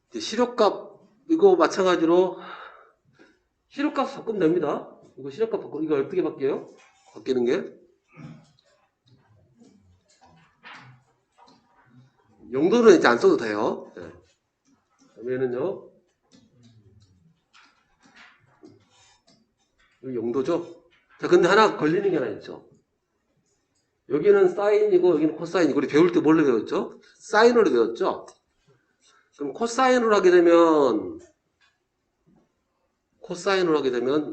이제 시력값, 이거 마찬가지로 시력값 바꾸면 됩니다. 이거 시력값 바꾸면, 이거 어떻게 바뀌어요? 바뀌는 게? 용도는 이제 안 써도 돼요. 네. 그러면은요, 이거 용도죠? 자, 근데 하나 걸리는 게 하나 있죠. 여기는 사인이고, 여기는 코사인이고, 우리 배울 때 뭘로 배웠죠? 사인으로 배웠죠? 그럼 코사인으로 하게 되면,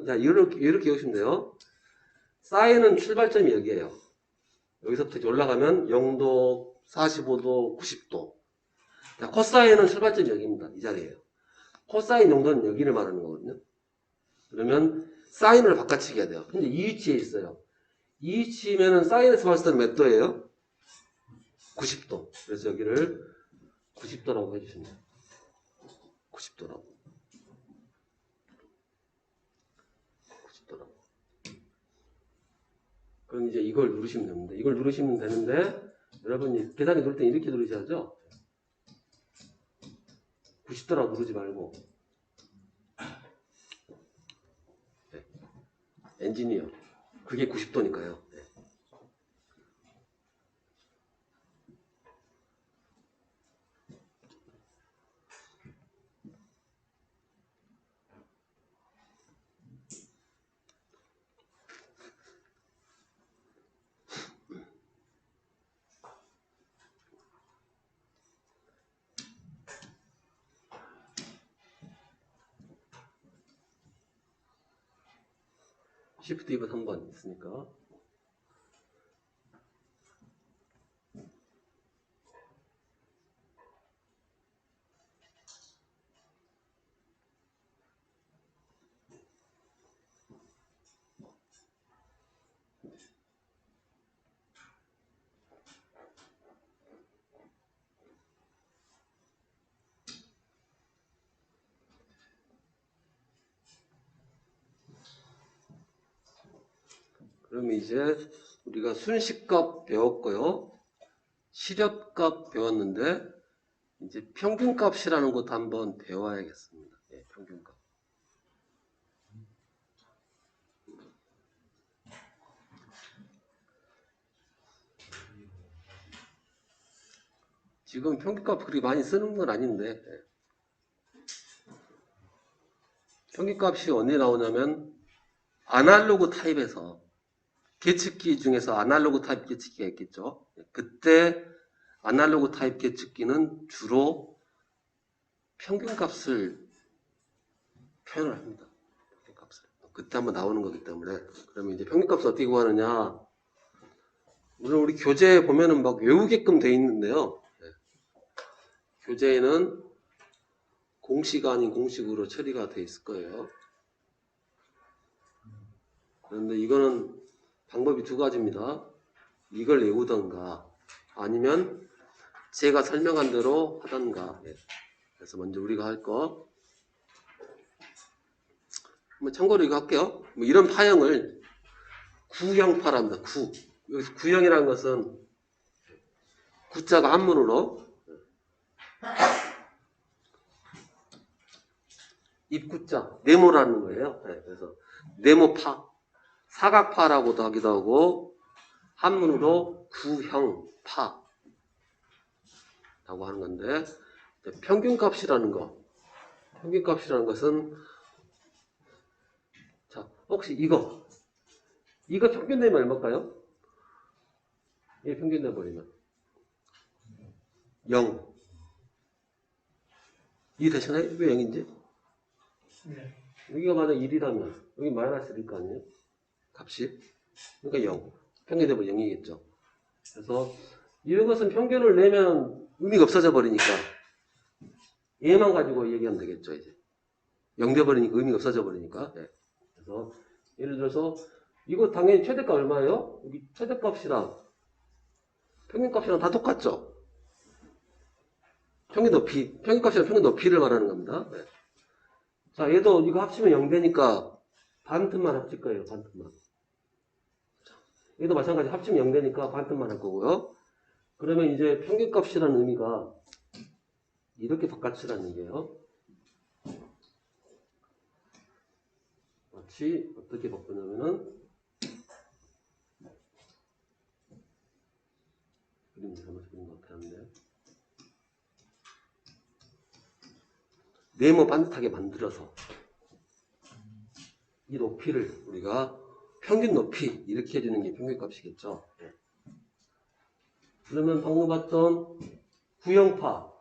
자, 이렇게 외우시면 돼요. 사인은 출발점이 여기에요. 여기서부터 이제 올라가면 0도, 45도, 90도. 자, 코사인은 출발점이 여기입니다. 이 자리에요. 코사인 용도는 여기를 말하는 거거든요. 그러면 사인을 바꿔치기 해야 돼요. 근데 이 위치에 있어요. 이 위치면은 사인에서 봤을 때는 몇 도예요? 90도. 그래서 여기를 90도라고 해주시면 돼요. 90도라고. 90도라고. 그럼 이제 이걸 누르시면 됩니다. 이걸 누르시면 되는데, 여러분이 계산기 누를 때 이렇게 누르셔야죠. 90도라고 누르지 말고. 네. 엔지니어. 그게 90도니까요. 네. Shift 2번 3번 있으니까. 그러면 이제 우리가 순식값 배웠고요. 시력값 배웠는데 이제 평균값이라는 것도 한번 배워야겠습니다. 네, 평균값. 지금 평균값 그리 많이 쓰는 건 아닌데 평균값이 언제 나오냐면 아날로그 타입에서 계측기 중에서 아날로그 타입 계측기가 있겠죠. 그때 아날로그 타입 계측기는 주로 평균값을 표현을 합니다. 평균값을. 그때 한번 나오는 거기 때문에. 그러면 이제 평균값을 어떻게 구하느냐. 물론 우리 교재에 보면은 막 외우게끔 돼 있는데요. 교재에는 공식 아닌 공식으로 처리가 돼 있을 거예요. 그런데 이거는 방법이 두 가지입니다. 이걸 외우던가 아니면 제가 설명한 대로 하던가. 그래서 먼저 우리가 할 거 한번 참고로 이거 할게요. 뭐 이런 파형을 구형파랍니다. 여기서 구형이라는 것은 구자가 한문으로 입구자 네모라는 거예요. 그래서 네모파 사각파라고도 하기도 하고 한문으로 구형파라고 하는 건데 평균값이라는 것은 자 혹시 이거 평균 내면 얼마일까요? 이게 평균 내버리면 0 이게 되시나요? 왜 0인지? 네. 여기가 만약 1이라면 여기 마이너스 1일 거 아니에요? 값이 그러니까 0 평균 내버리면 0이겠죠. 그래서 이것은 평균을 내면 의미가 없어져 버리니까 얘만 가지고 얘기하면 되겠죠. 이제 0 돼버리니까 의미가 없어져 버리니까. 그래서 예를 들어서 이거 당연히 최대값 얼마예요? 여기 최대값이랑 평균값이랑 다 똑같죠. 평균 높이, 평균값이랑 평균 높이를 말하는 겁니다. 자, 얘도 이거 합치면 0 되니까 반틈만 합칠 거예요. 반틈만. 얘도 마찬가지 합치면 0 되니까 반틈만 할 거고요. 그러면 이제 평균값이라는 의미가 이렇게 바깥이라는 얘기예요. 마치 어떻게 바꾸냐면은 그림 잘못 그린 것 같았는데 네모 반듯하게 만들어서 이 높이를 우리가 평균 높이 이렇게 해주는 게 평균값이겠죠. 그러면 방금 봤던 구형파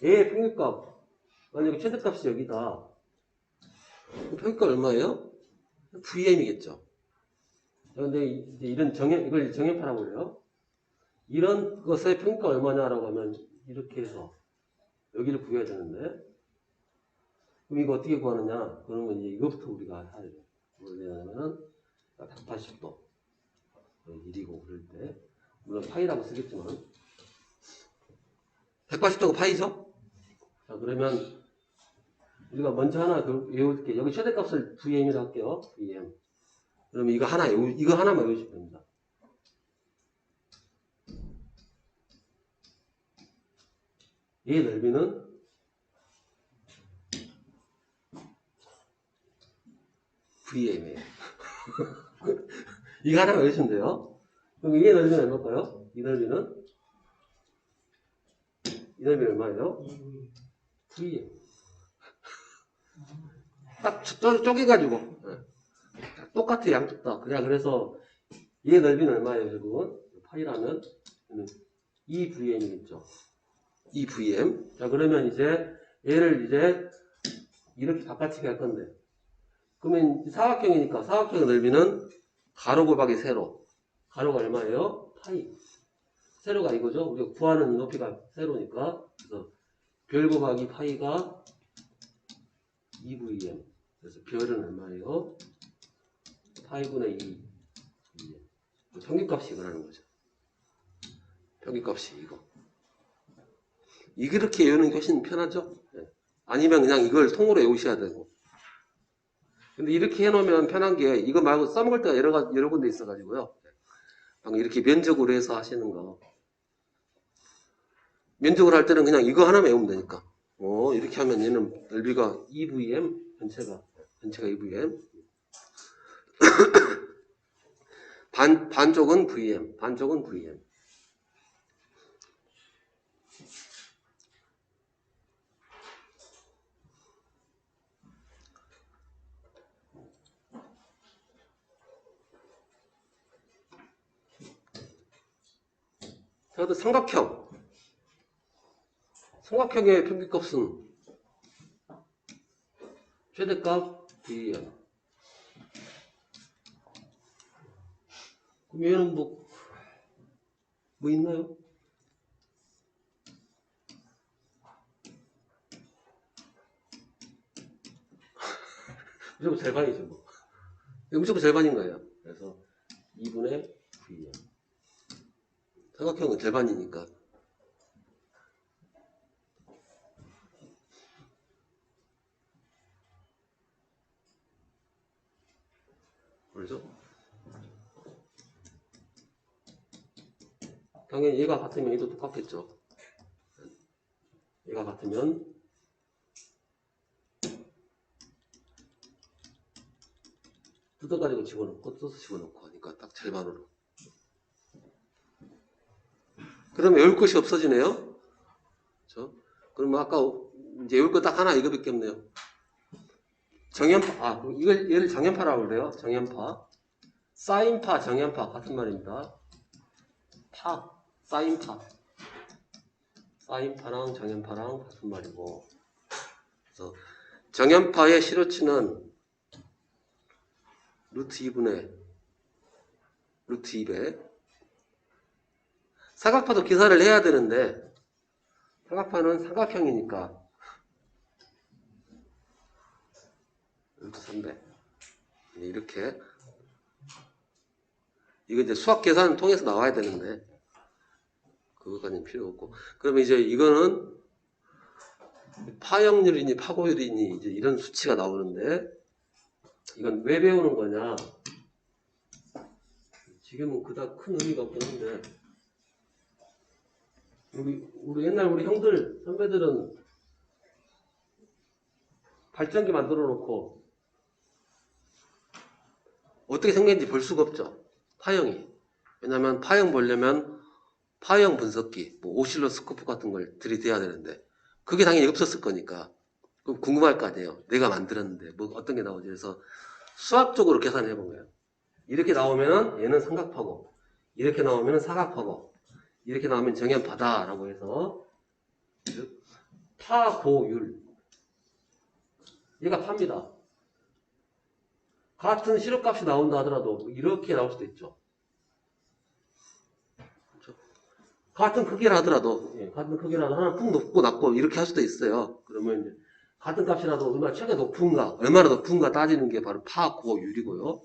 A의 평균값 만약에 최대값이 여기다. 평균값 얼마예요? VM이겠죠. 그런데 이제 이런 이걸 정형파라고 그래요. 이런 것의 평균값 얼마냐라고 하면 이렇게 해서 여기를 구해야 되는데 그럼 이거 어떻게 구하느냐? 그러면 이제 이것부터 우리가 해야 돼요. 뭘 해야냐면은 180도 1이고 그럴 때 물론 파이라고 쓰겠지만 180도가 파이죠? 자 그러면 우리가 먼저 하나 외울게. 여기 최대값을 VM이라고 할게요. VM. 그러면 이거 하나만 외우시면 됩니다. 얘의 넓이는 VM이에요. 이거 하나만 외우시면 돼요. 그럼 얘의 넓이는 얼마일까요? 이 넓이는 얼마예요? VM. 딱 쪼개가지고 똑같아 양쪽 다. 그래서 얘 넓이는 얼마예요, 결국은? 파이라면 2VM이겠죠. 2VM. 자, 그러면 이제 얘를 이제 이렇게 바깥치기 할 건데. 그러면 사각형이니까 사각형의 넓이는 가로 곱하기 세로. 가로가 얼마예요? 파이. 세로가 이거죠. 우리가 구하는 높이가 세로니까. 그래서 별 곱하기 파이가 2VM. 그래서 별은 얼마예요? 파이분의 2. 평균값이 이거라는 거죠. 평균값이 이거. 이렇게 외우는 게 훨씬 편하죠? 네. 아니면 그냥 이걸 통으로 외우셔야 되고. 근데 이렇게 해놓으면 편한 게 이거 말고 써먹을 때가 여러 군데 있어가지고요. 방금 이렇게 면적으로 해서 하시는 거. 면적으로 할 때는 그냥 이거 하나만 외우면 되니까. 이렇게 하면 얘는 넓이가 2VM, 전체가 2VM. 반쪽은 VM, 반쪽은 VM. 자, 또 삼각형. 삼각형의 평균값은 최대값 VM. 그럼 얘는 뭐 있나요? 무조건 절반이죠, 뭐. 무조건 절반인 거예요. 그래서 2분의 VM. 삼각형은 절반이니까. 그렇죠? 당연히 얘가 같으면 얘도 똑같겠죠. 얘가 같으면 뜯어가지고 뜯어서 집어넣고 하니까 딱 절반으로. 그러면 외울 것이 없어지네요. 그렇죠? 그럼 아까 이제 외울 거 딱 하나 이거밖에 없네요. 정연파, 얘를 정연파라고 그래요. 정연파. 사인파, 정연파 같은 말입니다. 사인파. 사인파랑 정연파랑 같은 말이고. 그래서 정연파의 시로치는 루트 2분의 루트 2배. 사각파도 계산을 해야 되는데 사각파는 삼각형이니까 루트 3배. 이렇게 이거 이제 수학 계산 통해서 나와야 되는데 그거까지는 필요 없고. 그러면 이제 이거는 파형률이니 파고율이니 이제 이런 수치가 나오는데 이건 왜 배우는 거냐? 지금은 그닥 큰 의미가 없긴 한데 우리 옛날 우리 형들, 선배들은 발전기 만들어 놓고 어떻게 생겼는지 볼 수가 없죠. 파형이. 왜냐면 파형 보려면 파형 분석기, 뭐 오실로스코프 같은 걸 들이대야 되는데 그게 당연히 없었을 거니까 그럼 궁금할 거 아니에요. 내가 만들었는데 뭐 어떤 게 나오지. 그래서 수학적으로 계산해 본 거예요. 이렇게 나오면은 얘는 삼각파고, 이렇게 나오면은 사각파고, 이렇게 나오면 정연파다라고 해서 파고율, 얘가 파입니다. 같은 시럽값이 나온다 하더라도 이렇게 나올 수도 있죠. 그렇죠? 같은 크기라 하더라도, 같은 크기라도 하나 푹 높고 낮고 이렇게 할 수도 있어요. 그러면 이제 같은 값이라도 얼마나 최대 높은가, 얼마나 높은가 따지는 게 바로 파고율이고요.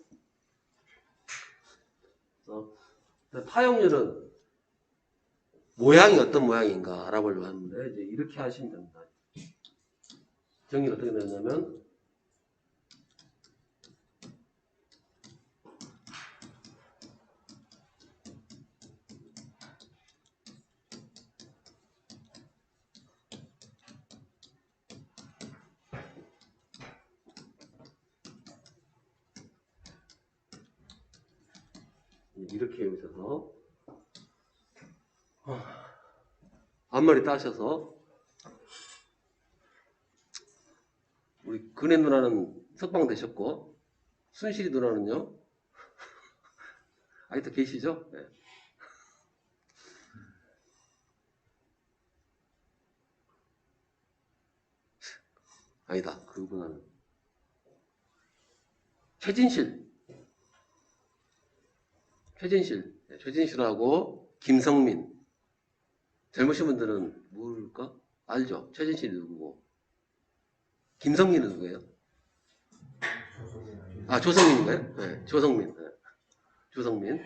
파형률은 모양이 어떤 모양인가 알아보려고 하는데 이제 이렇게 하시면 됩니다. 정의는 어떻게 되냐면 이렇게 여기서 앞머리 따셔서 우리 근혜 누나는 석방 되셨고 순실이 누나는요 아직도 계시죠? 네. 아니다 그분은 최진실하고 김성민. 젊으신 분들은 모를까? 알죠? 최진실이 누구고 김성민은 누구예요? 아 조성민인가요? 네, 조성민. 네. 조성민.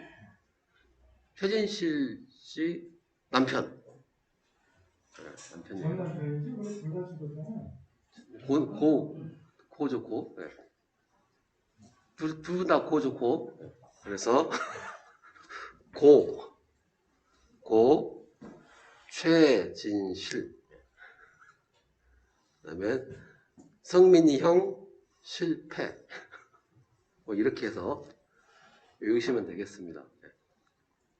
최진실 씨 남편. 네, 남편이에요. 고죠 고. 네. 두 분 다 고죠 고. 네. 그래서 고 최진실. 그다음에 성민이 형 실패. 뭐 이렇게 해서 외우시면 되겠습니다.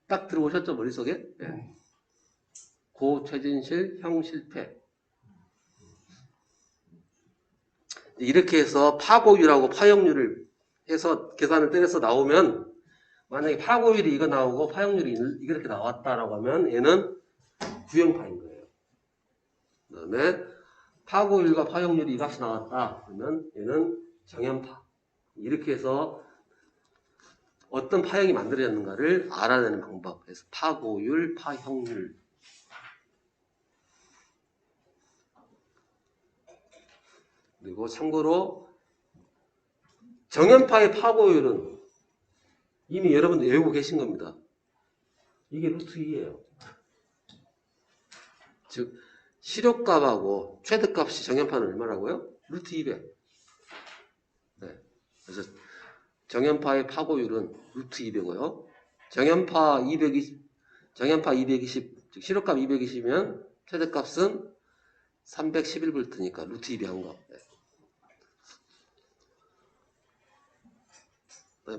딱 들어오셨죠 머릿속에? 네. 고 최진실 형 실패. 이렇게 해서 파고율하고 파형률을 해서 계산을 때려서 나오면 만약에 파고율이 이거 나오고 파형률이 이렇게 나왔다라고 하면 얘는 구형파인 거예요. 그 다음에 파고율과 파형률이 이 값이 나왔다 그러면 얘는 정연파. 이렇게 해서 어떤 파형이 만들어졌는가를 알아내는 방법. 그래서 파고율, 파형률. 그리고 참고로 정연파의 파고율은 이미 여러분들 외우고 계신 겁니다. 이게 루트 2예요. 즉 시력값하고 최대값이 정연파는 얼마라고요? 루트 200. 네. 그래서 정연파의 파고율은 루트 200이고요. 정연파 220, 즉 시력값 220이면 최대값은 311V니까 루트 200 한 거. 네.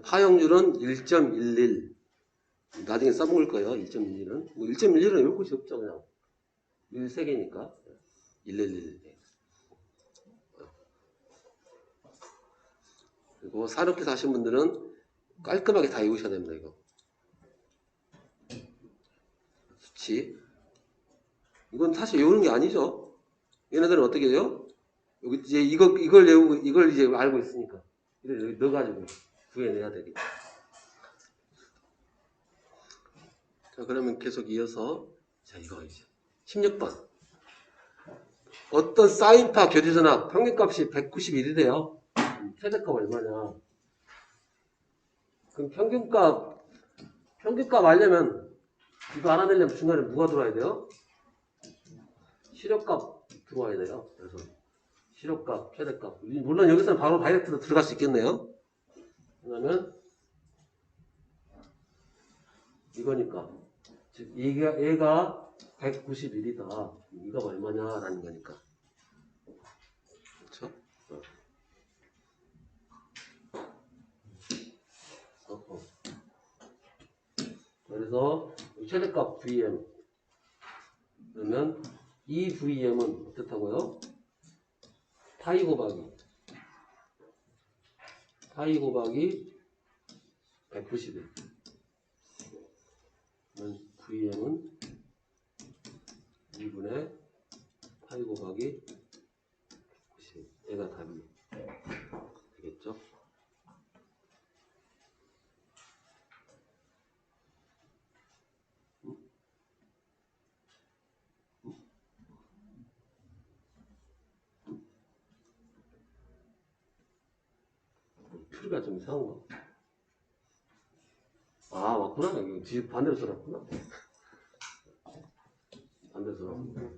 파형률은 1.11. 나중에 써먹을 거예요. 1.11은. 1.11은 외울 곳이 없죠. 그냥 1 3개니까 111. 그리고 산업계사 하신 분들은 깔끔하게 다 외우셔야 됩니다. 이거 수치. 이건 사실 외우는 게 아니죠. 얘네들은 어떻게 해요? 여기 이제 이걸 외우고 이걸 이제 알고 있으니까 이걸 여기 넣어가지고 구해내야 되겠다. 자, 그러면 계속 이어서 자 이거 이제 16번. 어떤 사인파 교대전압 평균값이 191이래요. 최대값 얼마냐? 그럼 평균값 알려면 이거 알아내려면 중간에 뭐가 들어와야 돼요? 시력값 들어와야 돼요. 그래서 시력값, 최대값. 물론 여기서는 바로 다이렉트로 들어갈 수 있겠네요. 그러면 이거니까 즉 얘가 191이다. 이가 얼마냐라는 거니까. 그렇죠? 그래서 최대값 VM 그러면 이 VM은 어떻다고요? 파이 곱하기 191 그러면 VM은 2분의 파이 곱하기 90 얘가 답이 되겠죠? 풀이가 좀 이상한 거. 아, 맞구나. 여기 뒤 반대로 써놨구나. 반대로 써놨구나.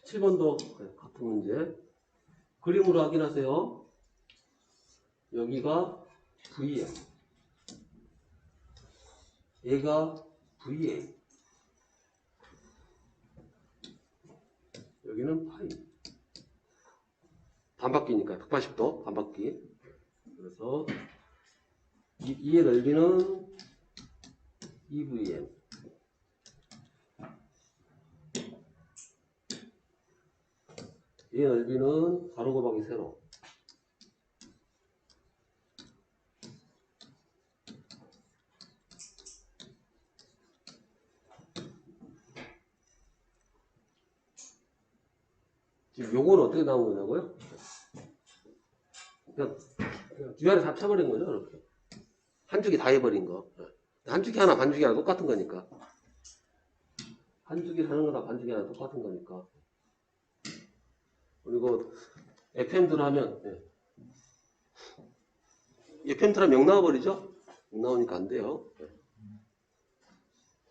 17번도 같은 문제. 그림으로 확인하세요. 여기가 V야. 얘가 VA. 여기는 파이. 반바퀴니까 180도 반바퀴. 그래서 이의 넓이는 2VM. 얘의 넓이는 가로 곱하기 세로. 지금 요거는 어떻게 나온 거냐고요? 그냥 뒤아래 다 쳐버린 거죠, 이렇게. 한 주기 다 해버린 거. 한 주기 하나, 반 주기 하나 똑같은 거니까. 한 주기 하는 거나 반 주기 하나 똑같은 거니까. 그리고 FM들 하면, FM들 하면 0 나와버리죠? 0 나오니까 안 돼요. 그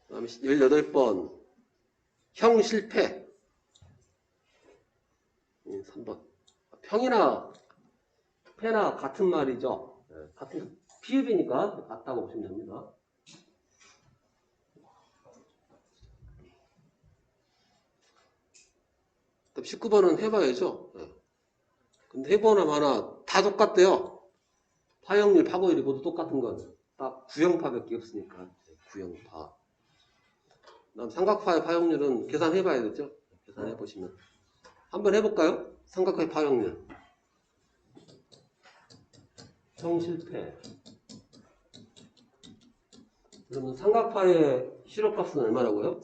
다음에 18번. 형 실패. 3번. 평이나 패나 같은 말이죠. 같은 피읍이니까 같다고 보시면 됩니다. 그다음 19번은 해봐야죠. 근데 해보나 마나 다 똑같대요. 파형률, 파고율이 모두 똑같은 건 딱 구형파밖에 없으니까. 구형파. 그다음 삼각파의 파형률은 계산해봐야겠죠. 계산해보시면. 한번 해볼까요? 삼각파의 파형률. 형 실패. 그러면 삼각파의 실호값은 얼마라고요?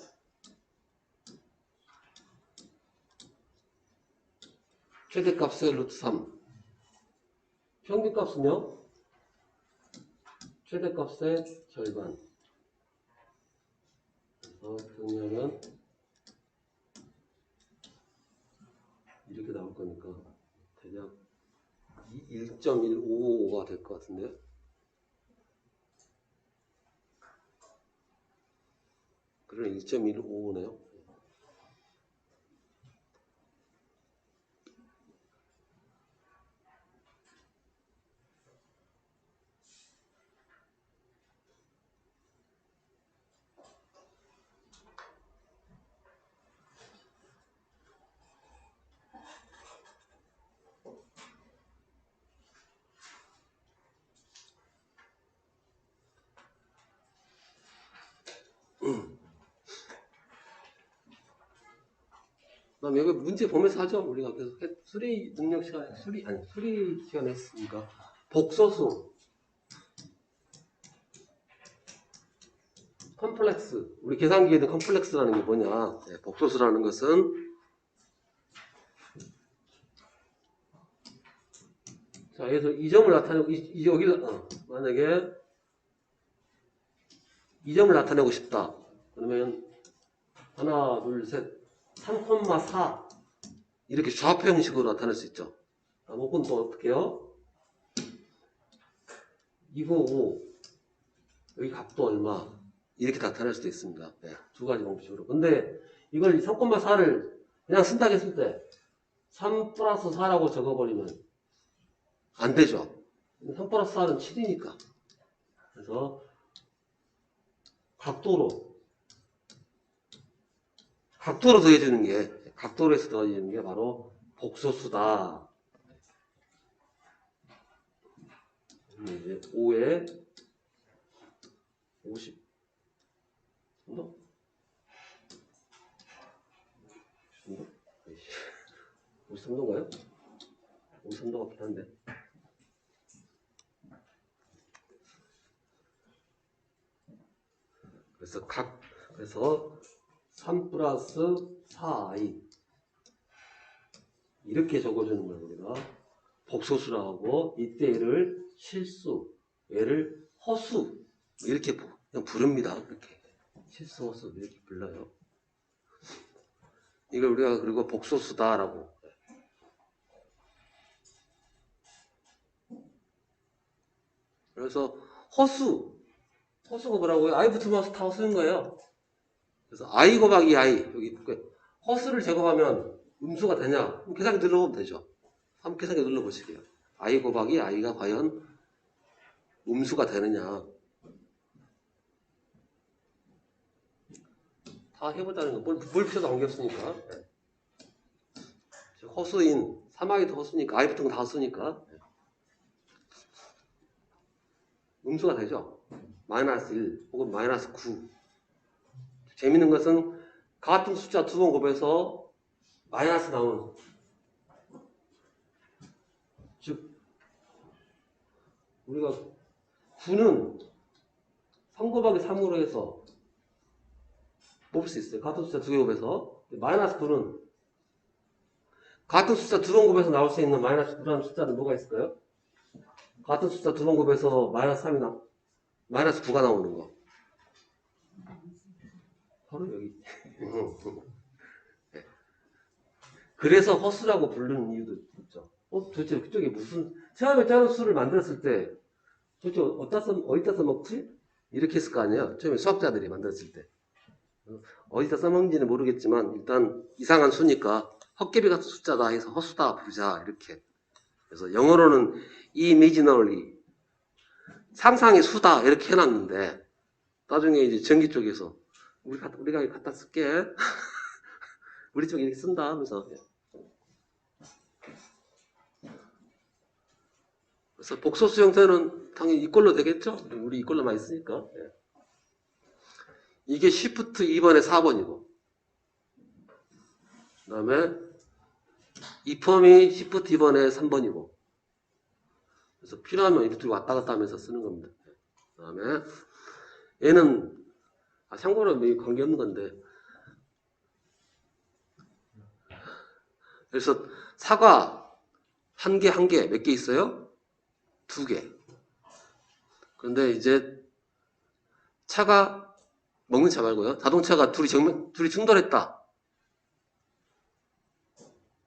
최대값의 루트 3. 평균값은요? 최대값의 절반. 그래서 정리하면 이렇게 나올 거니까 대략 1.155가 될 것 같은데요. 그래 1.155네요. 그다음 여기 문제 보면서 하죠. 우리가 계속 수리 능력 시간에 수리 시간에 했으니까 복소수, 컴플렉스. 우리 계산기에 있는 컴플렉스라는 게 뭐냐? 복소수라는 것은 자 여기서 이 점을 나타내고 여기를 만약에 이 점을 나타내고 싶다. 그러면 하나, 둘, 셋, 3,4 이렇게 좌표 형식으로 나타낼 수 있죠. 혹은 또 어떻게 해요? 이거 5 여기 값도 얼마 이렇게 나타낼 수도 있습니다. 두 가지 방식으로. 근데 이걸 3,4를 그냥 쓴다고 했을 때 3 플러스 4라고 적어버리면 안 되죠. 3 플러스 4는 7이니까. 그래서 각도로 더해주는 게, 각도로에서 더해주는 게 바로 복소수다. 이제 5에 50. 53도인가요? 53도 같긴 한데. 그래서 3 플러스 4i 이렇게 적어주는 거예요. 우리가 복소수라고 하고, 이때 얘를 실수, 얘를 허수 이렇게 그냥 부릅니다. 이렇게 실수, 허수 이렇게 불러요. 이걸 우리가 그리고 복소수다라고. 그래서 허수가 뭐라고요? i 붙으면 다 허수인 거예요. 그래서 i 곱하기 i, 여기 허수를 제곱하면 음수가 되냐? 계산기 눌러보면 되죠. 한번 계산기 눌러보시게요. i 곱하기 i가 과연 음수가 되느냐? 다 해보자는 거. 뭘 필요도 관계없으니까. 허수인 3i도 허수니까, i 붙은 거 다 허수니까 음수가 되죠. 마이너스 1 혹은 마이너스 9. 재밌는 것은 같은 숫자 두 번 곱해서 마이너스 나오는, 즉 우리가 9는 3 곱하기 3으로 해서 뽑을 수 있어요. 같은 숫자 두 개 곱해서. 마이너스 9는 같은 숫자 두 번 곱해서 나올 수 있는 마이너스 9라는 숫자는 뭐가 있을까요? 같은 숫자 두 번 곱해서 마이너스 3이 마이너스 9가 나오는 거. 바로 여기. 그래서 허수라고 부르는 이유도 있죠. 도대체 그쪽에 무슨, 처음에 짜는 수를 만들었을 때 도대체 어디다 써먹지? 이렇게 했을 거 아니에요. 처음에 수학자들이 만들었을 때. 어디다 써먹는지는 모르겠지만 일단 이상한 수니까 헛개비 같은 숫자다 해서 허수다 부르자 이렇게. 그래서 영어로는 imaginary, 상상의 수다 이렇게 해놨는데, 나중에 이제 전기 쪽에서 우리가 갖다 쓸게 우리 쪽에 이렇게 쓴다 하면서. 그래서 복소수 형태는 당연히 이꼴로 되겠죠. 우리 이꼴로 많이 쓰니까. 이게 Shift 2번에 4번이고, 그 다음에 이 펌이 Shift 2번에 3번이고, 그래서 필요하면 이렇게 왔다 갔다 하면서 쓰는 겁니다. 그 다음에 얘는 참고로 관계없는 건데, 그래서 사과 한 개 몇 개 있어요? 2개. 그런데 이제 차가, 먹는 차 말고요, 자동차가 둘이 충돌했다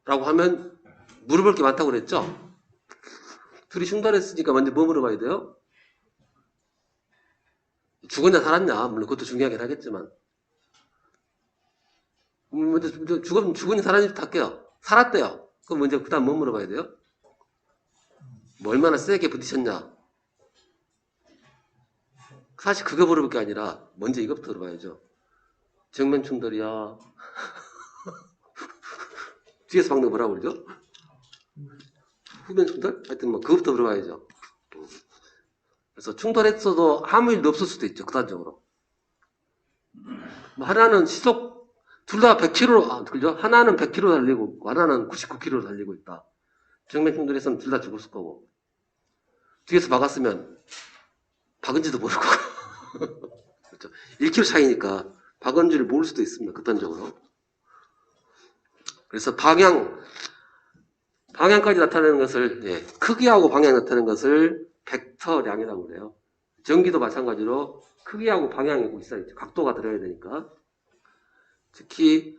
라고 하면 물어볼 게 많다고 그랬죠? 둘이 충돌했으니까 먼저 뭐 물어봐야 돼요? 죽었냐 살았냐? 물론 그것도 중요하긴 하겠지만, 먼저 죽었냐 살았는지 할게요. 살았대요. 그럼 먼저 그 다음 뭐 물어봐야 돼요? 뭐 얼마나 세게 부딪혔냐? 사실 그거 물어볼 게 아니라 먼저 이것부터 물어봐야죠. 정면 충돌이야? 뒤에서 방금 뭐라고 그러죠? 후면 충돌? 하여튼 뭐 그것부터 물어봐야죠. 그래서 충돌했어도 아무 일도 없을 수도 있죠. 극단적으로. 뭐 하나는 시속 둘 다 100km, 그죠? 하나는 100km 달리고 하나는 99km 달리고 있다. 정면 충돌했으면 둘 다 죽었을 거고, 뒤에서 박았으면 박은지도 모를 거고. 그렇죠? 1km 차이니까 박은지를 모를 수도 있습니다. 극단적으로. 그래서 방향까지 나타내는 것을, 크기하고 방향 나타내는 것을 벡터량이라고 그래요. 전기도 마찬가지로 크기하고 방향이 있어야죠. 각도가 들어야 되니까. 특히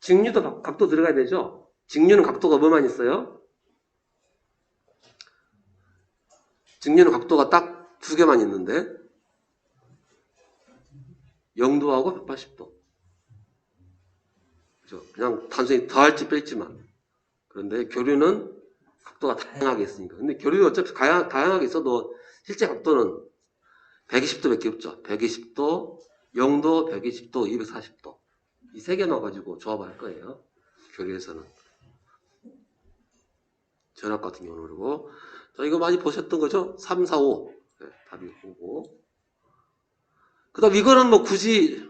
직류도 각도 들어가야 되죠. 직류는 각도가 뭐만 있어요? 직류는 각도가 딱 두 개만 있는데, 0도하고 180도. 그죠? 그냥 단순히 더할지 뺄지만. 그런데 교류는 각도가 다양하게 있으니까. 근데 교류는 어차피 다양하게 있어도 실제 각도는 120도밖에 없죠. 120도, 0도, 120도, 240도. 이 세 개만 가지고 조합할 거예요. 교류에서는. 전압 같은 경우는. 그리고 자, 이거 많이 보셨던 거죠? 3, 4, 5. 네, 답이 5고. 그 다음 이거는 뭐 굳이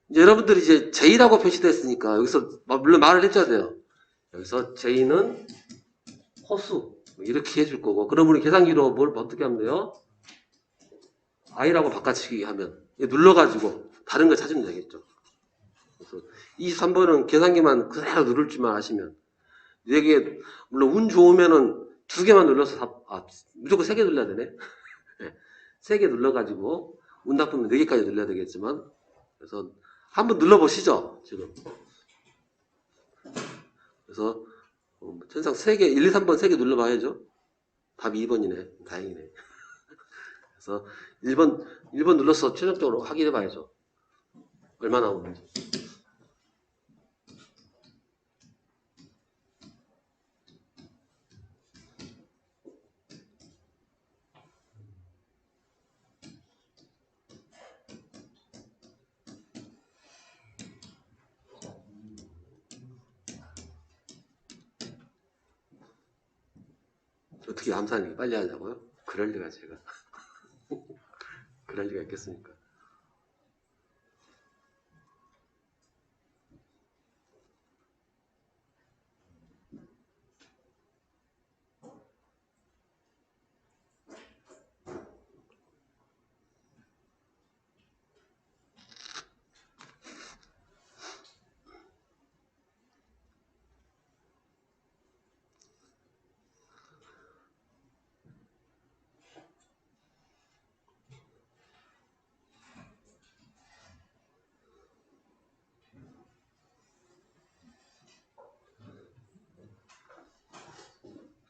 이제 여러분들이 이제 J라고 표시됐으니까 여기서 물론 말을 해줘야 돼요. 여기서 J는 호수 이렇게 해줄 거고 그러면 계산기로 뭘 어떻게 하면 돼요? I라고 바꿔치기 하면 눌러가지고 다른 거 찾으면 되겠죠. 그래서 23번은 계산기만 그대로 누를 줄만 아시면 이게 물론 운 좋으면은 2개만 눌러서 무조건 3개 눌러야 되네. 3개 눌러가지고 운 나쁘면 4개까지 눌러야 되겠지만 그래서 한번 눌러보시죠 지금. 그래서 천상 3개 1, 2, 3번 3개 눌러봐야죠. 답이 2번이네. 다행이네. 그래서 1번 눌러서 최종적으로 확인해봐야죠. 얼마 나오는지. 어떻게 암산이 빨리 하냐고요? 그럴 리가 제가. 그럴 리가 있겠습니까?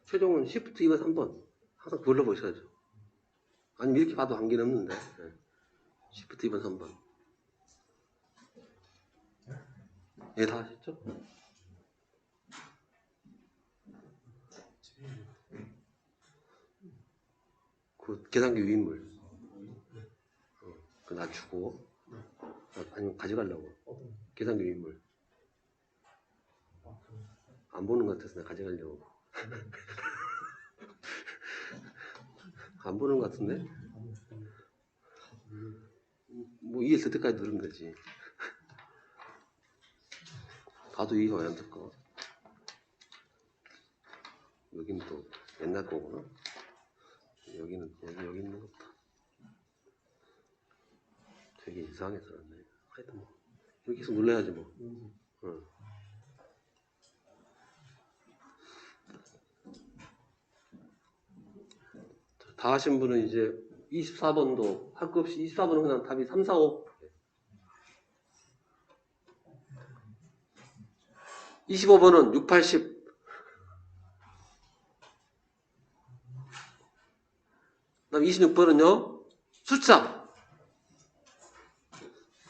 최종은 Shift 2번 3번 항상 눌러보셔야죠. 아니면 이렇게 봐도 관계는 없는데 네. Shift 2번 3번 예, 다 하셨죠? 그 계산기 위인물 그 낮추고 아니면 가져가려고 계산기 위인물 안 보는 것 같아서 내가 가져가려고 안 보는 것 같은데 뭐 이해 될 때까지 누르면 되지. 봐도 이해가 왜 안 될까? 여기는 또 옛날 거구나. 여기는 여기 있는 것도 되게 이상하게 써놨네. 하여튼 뭐 이렇게 해서 눌러야지 뭐. 응. 다 하신 분은 이제 24번도 할 거 없이 24번은 그냥 답이 3, 4, 5. 25번은 6, 80. 그다음 26번은요.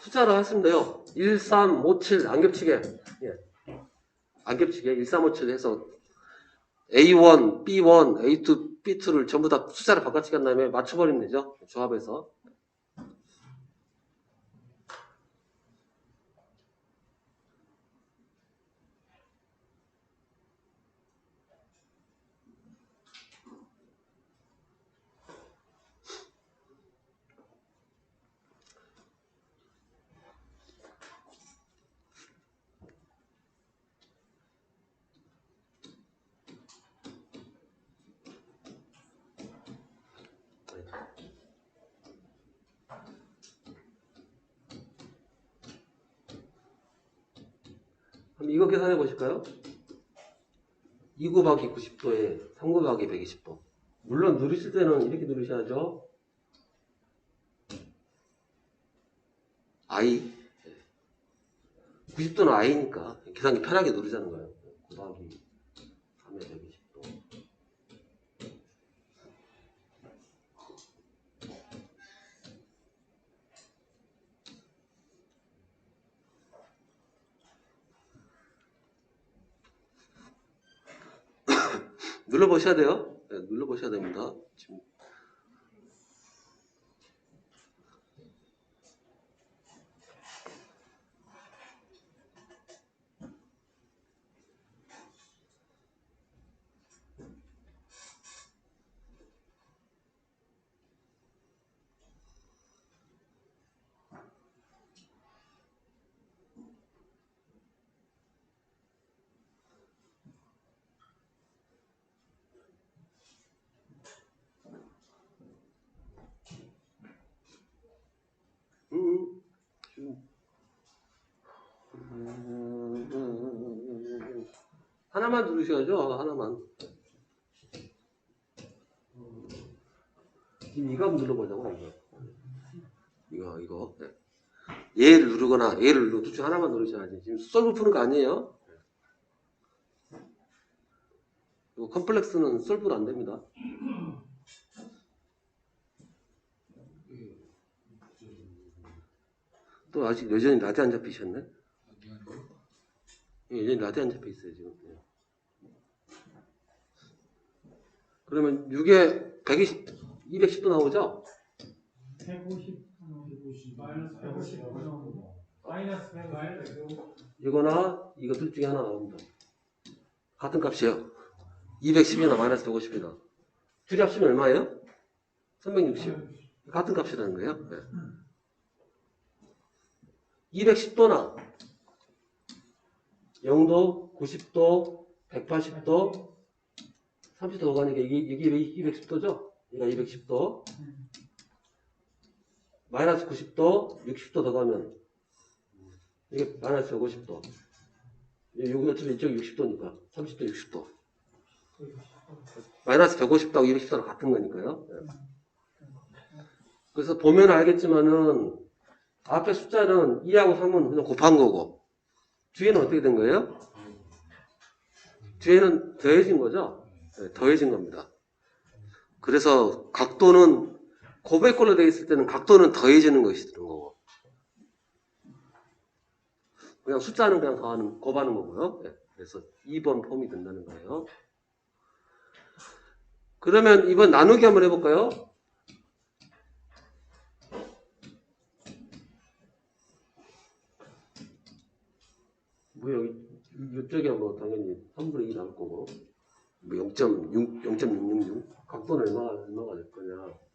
숫자로 하시면 돼요. 1, 3, 5, 7 안 겹치게. 예. 안 겹치게 1, 3, 5, 7 해서 A1, B1, A2, B2를 전부 다 숫자를 바꿔치기 한 다음에 맞춰버리면 되죠. 조합해서. 그럼 이거 계산해 보실까요? 2 곱하기 90도에 3 곱하기 120도. 물론 누르실 때는 이렇게 누르셔야죠. I. 90도는 I니까 계산기 편하게 누르자는 거예요. 곱하기 3에 120도. 눌러보셔야 돼요. 네, 눌러보셔야 됩니다. 지금. 하나만 누르셔야죠. 하나만. 지금 이거 한번 눌러보자고. 이거. 네. 얘를 누르거나 얘를 누르고 둘 중 하나만 누르셔야지. 지금 솔브 푸는 거 아니에요. 이거 컴플렉스는 솔브로 안 됩니다. 또 아직 여전히 라디 안 잡히셨네? 여전히 라디 안 잡혀 있어요, 지금. 그러면 6에 120, 210도 나오죠? 150, 마이너스 150, 마이너스 150. 이거나 이거 둘 중에 하나 나옵니다. 같은 값이에요. 210이나 마이너스 150이나. 둘이 합치면 얼마예요? 360. 같은 값이라는 거예요. 네. 210도나 0도, 90도, 180도, 30도 더 가니까 이게 210도죠? 얘가 210도. 마이너스 90도, 60도 더 가면 이게 마이너스 150도. 여기 어차피 이쪽이 60도니까 30도, 60도. 마이너스 150도하고 210도랑 같은 거니까요. 그래서 보면 알겠지만은 앞에 숫자는 2하고 3은 그냥 곱한 거고 뒤에는 어떻게 된 거예요? 뒤에는 더해진 거죠? 네, 더해진 겁니다. 그래서 각도는 곱의 되어 있을 때는 각도는 더해지는 것이 되는 거고 그냥 숫자는 그냥 더하는, 곱하는 거고요. 네, 그래서 2번 폼이 된다는 거예요. 그러면 이번 나누기 한번 해볼까요? 뭐 여기 이쪽에 뭐 당연히 3분의 2 나올 거고 뭐 0.666 각도는 얼마가 될 거냐.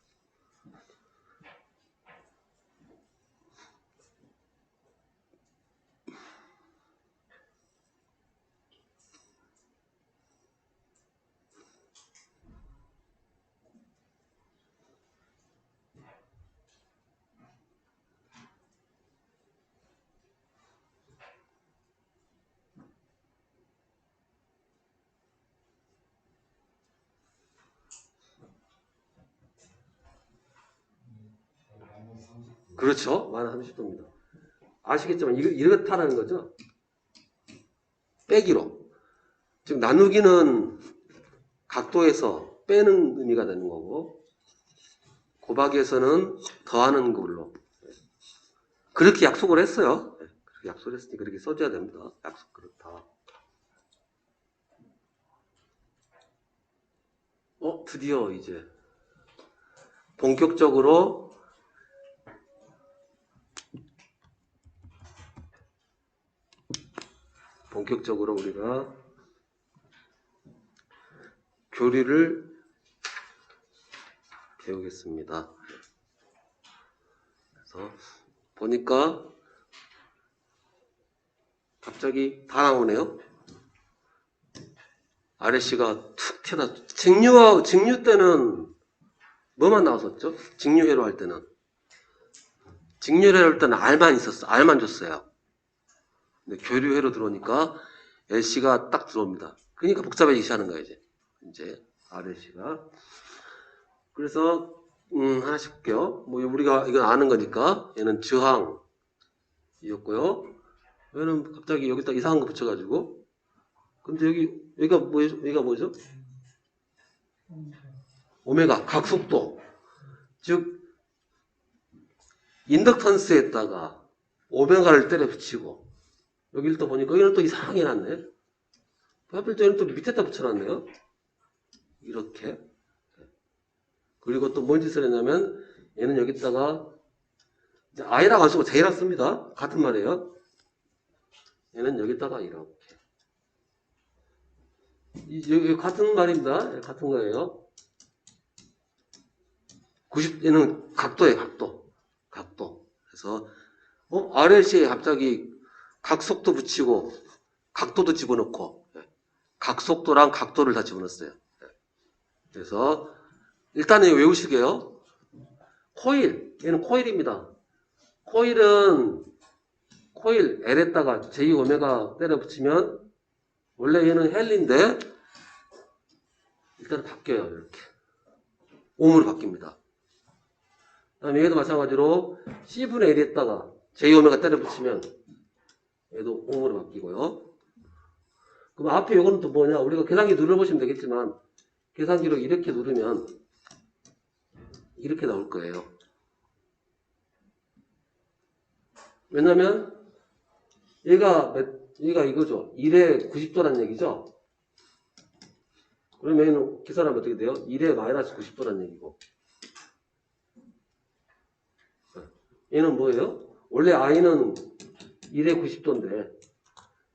그렇죠. 마이너스 30도입니다. 아시겠지만 이렇다라는 거죠. 빼기로. 지금 나누기는 각도에서 빼는 의미가 되는 거고 곱하기에서는 더하는 걸로. 그렇게 약속을 했어요. 그렇게 약속을 했으니 그렇게 써줘야 됩니다. 약속 그렇다. 드디어 이제 본격적으로 우리가 교리를 배우겠습니다. 그래서 보니까 갑자기 다 나오네요. RSC가 툭 튀어나. 직류 때는 뭐만 나왔었죠? 직류회로 할 때는. 직류회로 할 때는 R만 있었어. R만 줬어요. 근데 교류회로 들어오니까 LC가 딱 들어옵니다. 그러니까 복잡해지기 시작하는 거예요, 이제. RSC가. 그래서, 하나씩 볼게요. 뭐, 우리가 이건 아는 거니까. 얘는 저항이었고요. 얘는 갑자기 여기다 이상한 거 붙여가지고. 근데 여기가 뭐죠? 오메가, 각속도. 즉, 인덕턴스에다가 오메가를 때려 붙이고, 여기를 또 보니까 여기는 또 이상하게 해놨네. 하필 또 얘는 또 밑에다 붙여놨네요. 이렇게. 그리고 또 뭔 짓을 했냐면 얘는 여기다가 i라고 안 쓰고 j라 씁니다. 같은 말이에요. 얘는 여기다가 이렇게. 여기 같은 말입니다. 예, 같은 거예요. 얘는 각도예요, 각도. 그래서, RLC에 갑자기 각속도 붙이고, 각도도 집어넣고, 예. 각속도랑 각도를 다 집어넣었어요. 예. 그래서, 일단은 이거 외우시게요. 코일, 얘는 코일입니다. 코일, L에다가 J 오메가 때려 붙이면, 원래 얘는 헬인데, 일단 바뀌어요, 이렇게. 옴으로 바뀝니다. 그 다음에 얘도 마찬가지로 C분의 1에다가 J오메가 때려 붙이면 얘도 옴으로 바뀌고요. 그럼 앞에 요거는 또 뭐냐? 우리가 계산기 눌러보시면 되겠지만 계산기로 이렇게 누르면 이렇게 나올 거예요. 왜냐면 얘가 이거죠. 1에 90도라는 얘기죠. 그러면 얘는 계산하면 어떻게 돼요? 1에 마이너스 90도라는 얘기고. 얘는 뭐예요? 원래 i는 1에 90도인데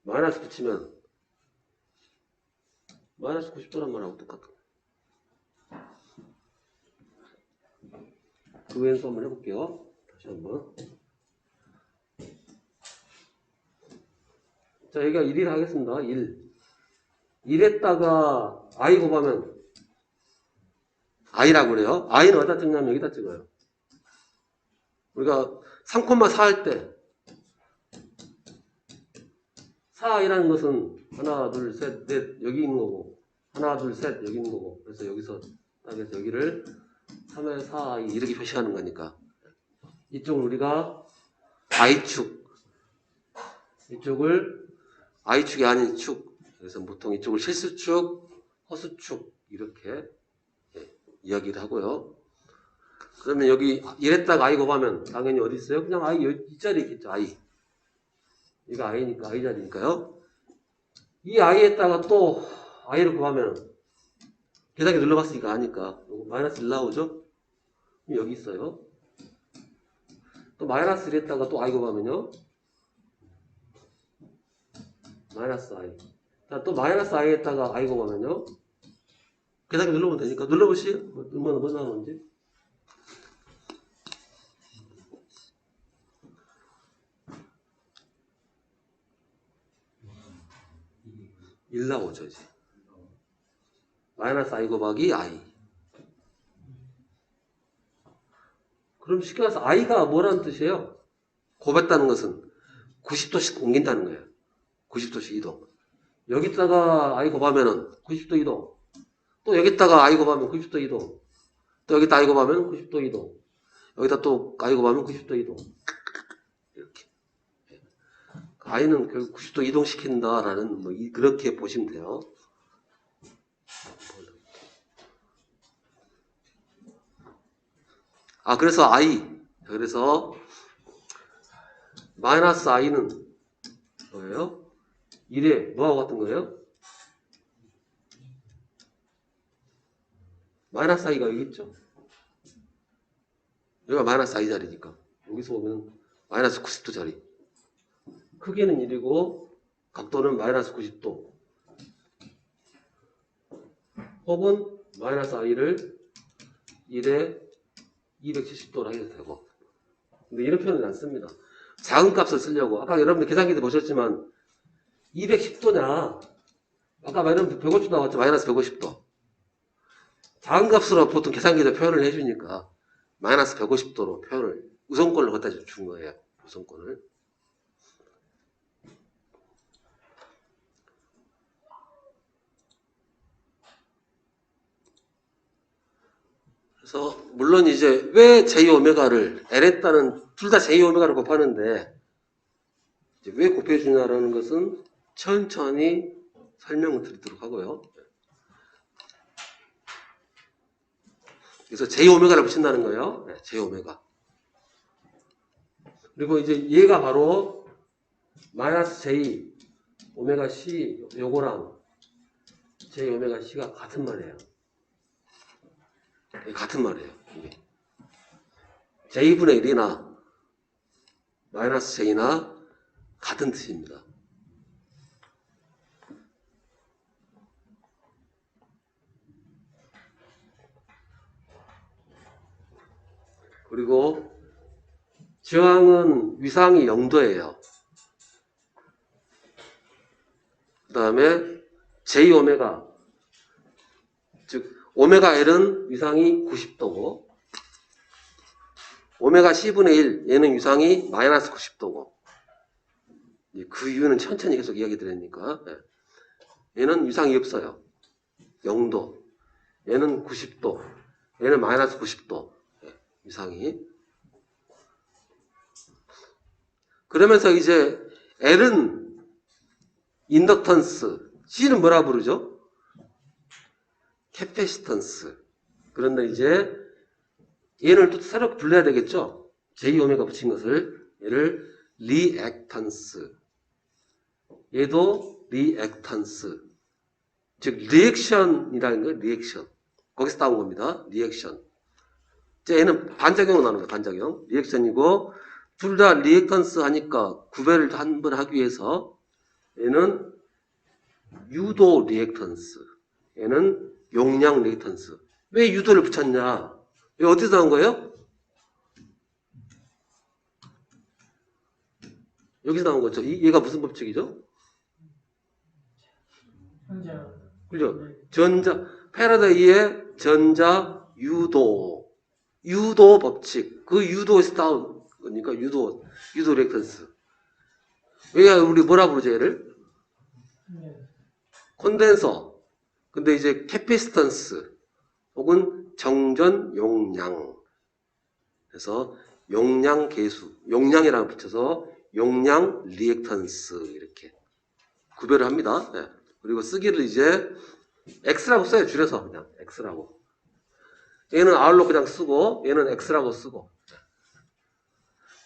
마이너스 붙이면 마이너스 90도란 말하고 똑같아. 그 왼수 한번 해볼게요. 다시 한번. 자, 여기가 1이라 하겠습니다. 1. 1에다가 i 곱하면 i라고 그래요. i는 어디다 찍냐면 여기다 찍어요. 우리가 3,4 할 때 4i라는 것은 하나, 둘, 셋, 넷 여기 있는 거고 하나, 둘, 셋 여기 있는 거고 그래서 여기서 딱 해서 여기를 3의 4i 이렇게 표시하는 거니까 이쪽을 우리가 i축 이쪽을 i축이 아닌 축 그래서 보통 이쪽을 실수축, 허수축 이렇게 이야기를 하고요. 그러면 여기 1에다가 i 곱하면 당연히 어디 있어요? 그냥 i 이 자리에 있겠죠. i. 이거 i니까 i 자리니까요. 이 i에다가 또 i를 곱하면 계산기 눌러봤으니까 아니까 마이너스 1 나오죠? 여기 있어요. 또 마이너스 1에다가 또 i 곱하면요. 마이너스 i. 자, 또 마이너스 i에다가 i 곱하면요. 계산기 눌러보면 되니까 눌러보시죠. 얼마나 뭐 나오는지. 1 나오죠, 이제. 마이너스 i 곱하기 i. 그럼 쉽게 말해서 i가 뭐라는 뜻이에요? 곱했다는 것은 90도씩 옮긴다는 거예요. 90도씩 이동. 여기다가 i 곱하면은 90도 이동. 또 여기다가 i 곱하면 90도 이동. 또 여기다 i 곱하면 90도 이동. 여기다 또 i 곱하면 90도 이동. 이렇게. i는 결국 90도 이동시킨다라는 그렇게 보시면 돼요. 그래서 그래서 마이너스 i는 뭐예요? 1에 뭐하고 같은 거예요? 마이너스 i가 여기 있죠? 여기가 마이너스 i 자리니까 여기서 보면 마이너스 90도 자리. 크기는 1이고 각도는 마이너스 90도 혹은 마이너스 i를 1에 270도로 해도 되고 근데 이런 표현은 안 씁니다. 작은 값을 쓰려고 아까 여러분들 계산기 때 보셨지만 210도냐 아까 여러분들 150도 나왔죠. 마이너스 150도 작은 값으로 보통 계산기에서 표현을 해주니까 마이너스 150도로 표현을 우선권을 갖다 준 거예요. 우선권을. 그래서 물론 이제 왜 J오메가를 L에다는 둘 다 J오메가를 곱하는데 이제 왜 곱해주냐라는 것은 천천히 설명을 드리도록 하고요. 그래서 J오메가를 붙인다는 거예요. 네, J오메가. 그리고 이제 얘가 바로 마이너스 J 오메가 C 요거랑 J 오메가 C가 같은 말이에요. 같은 말이에요. 이게. J분의 1이나 마이너스 J나 같은 뜻입니다. 그리고 저항은 위상이 0도예요. 그 다음에 J 오메가, 즉 오메가 L은 위상이 90도고 오메가 C분의 1 얘는 위상이 마이너스 90도고 그 이유는 천천히 계속 이야기 드리니까 얘는 위상이 없어요. 0도 얘는 90도 얘는 마이너스 90도 위상이. 그러면서 이제 L은 인덕턴스, C는 뭐라 부르죠? 캐패시턴스. 그런데 이제 얘를 또 새롭게 불러야 되겠죠? J 오메가 붙인 것을 얘를 리액턴스. 얘도 리액턴스. 즉 리액션이라는 거예요. 리액션. 거기서 따온 겁니다. 리액션. 얘는 반작용으로 나오는 거예요. 반작용. 리액션이고 둘 다 리액턴스 하니까 구별을 한 번 하기 위해서 얘는 유도 리액턴스. 얘는 용량 리액턴스. 왜 유도를 붙였냐? 이거 어디서 나온 거예요? 여기서 나온 거죠. 얘가 무슨 법칙이죠? 현재 그죠? 패러데이의 전자 유도. 유도 법칙. 그 유도에서 따온 거니까 유도 리액턴스. 여기가 우리 뭐라 부르죠, 얘를? 콘덴서. 근데 이제 캐피스턴스 혹은 정전 용량. 그래서 용량 계수, 용량이라고 붙여서 용량 리액턴스 이렇게 구별을 합니다. 네. 그리고 쓰기를 이제 X라고 써요. 줄여서 그냥 X라고. 얘는 R로 그냥 쓰고 얘는 X라고 쓰고.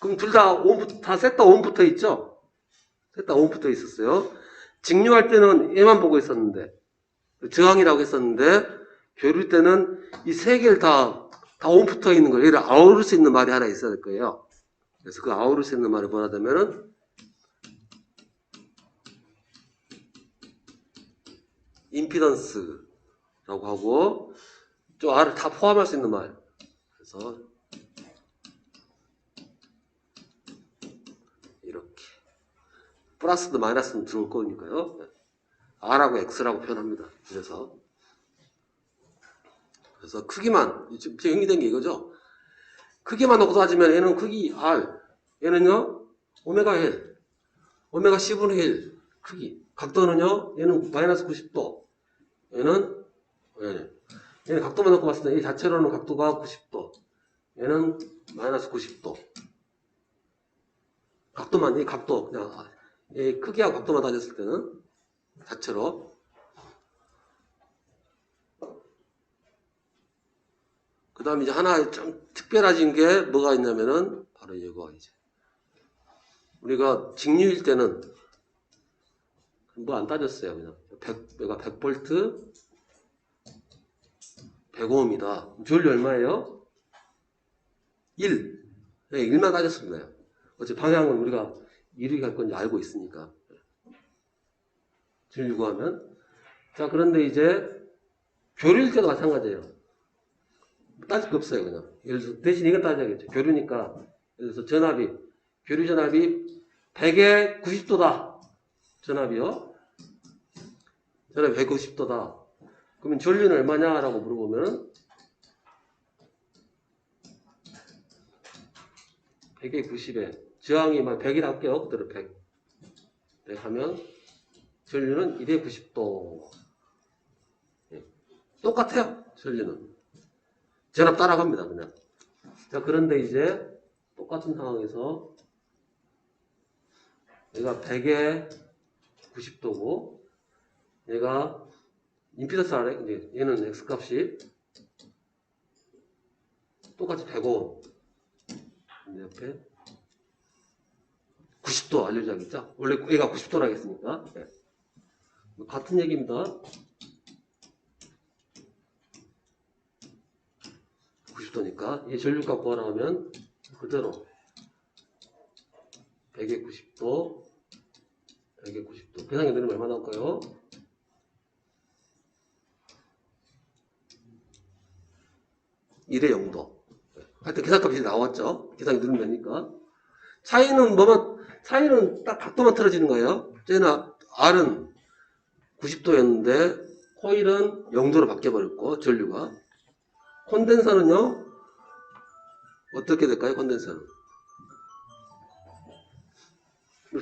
그럼 둘 다 셋다 온 붙어 있죠? 셋다 온 붙어 있었어요. 직류할 때는 얘만 보고 있었는데 저항이라고 했었는데 교류일 때는 이 세 개를 다 온 붙어 있는 거예요. 얘를 아우를 수 있는 말이 하나 있어야 될 거예요. 그래서 그 아우를 수 있는 말을 뭐라 하면은 임피던스라고 하고 저 R을 다 포함할 수 있는 말. 그래서 이렇게 플러스도 마이너스도 들어올 거니까요. R하고 X라고 표현합니다. 그래서 크기만 지금 정리된 게 이거죠. 크기만 놓고 따지면 얘는 크기 R, 얘는요 오메가 L, 오메가 C분의 1 크기. 각도는요 얘는 마이너스 90도, 얘는 각도만 놓고 봤을 때 이 자체로는 각도가 90도, 얘는 마이너스 90도. 각도만 이 각도 그냥 이 크기하고 각도만 따졌을 때는 자체로. 그 다음에 이제 하나 좀 특별해진 게 뭐가 있냐면은 바로 이거 이제 우리가 직류일 때는 뭐 안 따졌어요. 그냥 100V 100Ω이다. 조율이 얼마예요? 1. 네, 1만 따졌습니다. 어차피 방향은 우리가 이리 갈 건지 알고 있으니까. 조율 구하면. 자, 그런데 이제 교류일 때도 마찬가지예요. 따질 거 없어요, 그냥. 예를 들어서 대신 이거 따져야겠죠. 교류니까. 예를 들어서 전압이, 교류 전압이 100에 90도다. 전압이요. 전압이 190도다. 그러면 전류는 얼마냐라고 물어보면 100에 90에 저항이 막 100이라 할게요. 그대로 100. 100 하면 전류는 1에 90도. 똑같아요. 전류는. 전압 따라갑니다. 그냥. 자, 그런데 이제 똑같은 상황에서 얘가 100에 90도고 얘가 임피던스 아래 이제 얘는 X값이 똑같이 105 옆에 90도 알려줘야겠죠? 원래 얘가 90도라 했으니까. 네. 같은 얘기입니다. 190도니까 이 전류값 구하라 하면 그대로 100에 90도, 100에 90도. 계산기 넣으면 얼마 나올까요? 1에 0도. 하여튼 계산값이 나왔죠. 계산기 넣으면 되니까. 차이는 딱 각도만 틀어지는 거예요. 쟤는 R은 90도였는데 코일은 0도로 바뀌어버렸고 전류가. 콘덴서는요 어떻게 될까요? 콘덴서는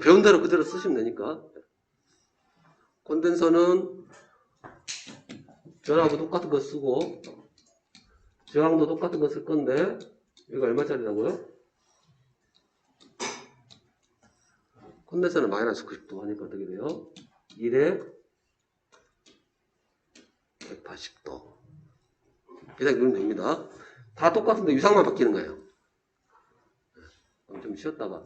배운 대로 그대로 쓰시면 되니까. 콘덴서는 전하고 똑같은 거 쓰고 저항도 똑같은 거 쓸 건데 이거 얼마짜리라고요? 콘덴서는 마이너스 90도 하니까 어떻게 돼요? 1에 180도. 계산기 누르면 됩니다. 다 똑같은데 유상만 바뀌는 거예요. 좀 쉬었다가